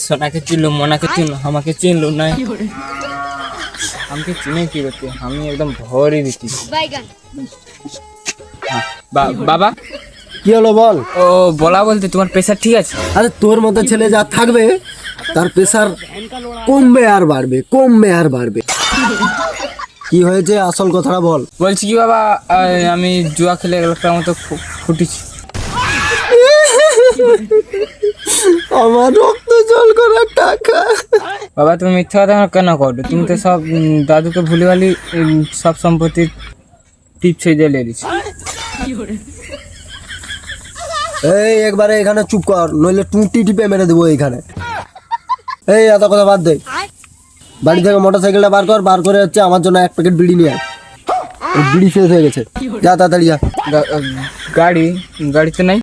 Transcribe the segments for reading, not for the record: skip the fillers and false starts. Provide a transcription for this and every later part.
সোনাকে চিনলো, মোনাকে চিনলো, আমাকে চিনলো না। আমাকে চিনে কি করতে? আমি একদম ভরই দিচ্ছি। বাবা কি হলো বল? ও বলা বলতে তোমার প্রেশার ঠিক আছে? আরে তোর মতো ছেলে যা থাকবে তার প্রেসার কমবে আর বাড়বে, কমবে আর বাড়বে। কি হয়েছে আসল কথাটা বল। বলছি কি বাবা, আমি জুয়া খেলে একটা মতো ফুটিছি। আমার রক্ত জল করার টাকা। বাবা তুমি মিথ্যা কথা কেন করো? তুমি তো সব দাদুকে ভুলে ভালি সব সম্পত্তির টিপস দিয়ে লেগেছি। এই একবারে এখানে চুপ কর, নইলে টুটি টিপে মেরে দেবো এইখানে। এই এত কথা বাদ দে, বাড়ি থেকে মোটরসাইকেলটা বার কর, বার করে হচ্ছে আমার জন্য 1 প্যাকেট বিড়ি নিয়ে আয়। ওই বিড়ি শেষ হয়ে গেছে, যা তাড়াতাড়ি যা। গাড়িতে নাই।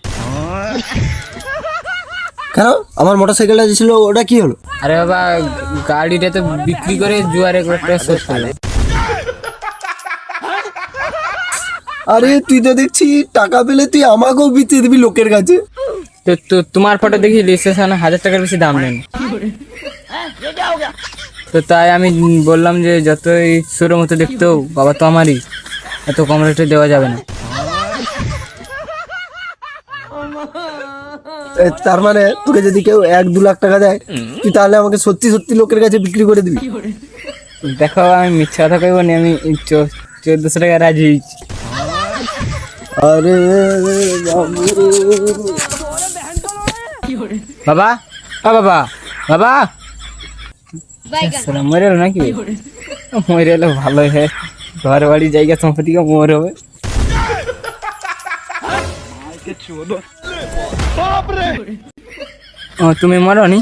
কেন আমার মোটরসাইকেলটা যে ছিল ওটা কি হলো? আরে বাবা গাড়িটা তো বিক্রি করে জুয়ার একটা শোধ করলাম। আরে তুই তো দেখছি টাকা পেলে তুই আমাকেও বিচিয়ে দিবি লোকের কাছে। তো তোমার ফটো দেখি রেজিস্ট্রেশনে 1000 টাকার বেশি দাম নেন। তো তাই আমি বললাম যে যতই ছোটোর মতো দেখতেও বাবা তো আমারই, এত কম রেটে দেওয়া যাবে না। তার মানে তোকে যদি কেউ 1-2 লাখ টাকা দেয় তুই তাহলে আমাকে সত্যি সত্যি লোকের কাছে বিক্রি করে দিবি? দেখো আমি মিথ্যা কথা কইব না, আমি 1400 টাকা রাজি হয়েছি। আরে বাবা বাবা বাবা মরে এলো নাকি? মরে এলো ভালোই হয়, ঘর বাড়ি জায়গা সম্পত্তিকে মোর হবে। ও তুমি মরো নি?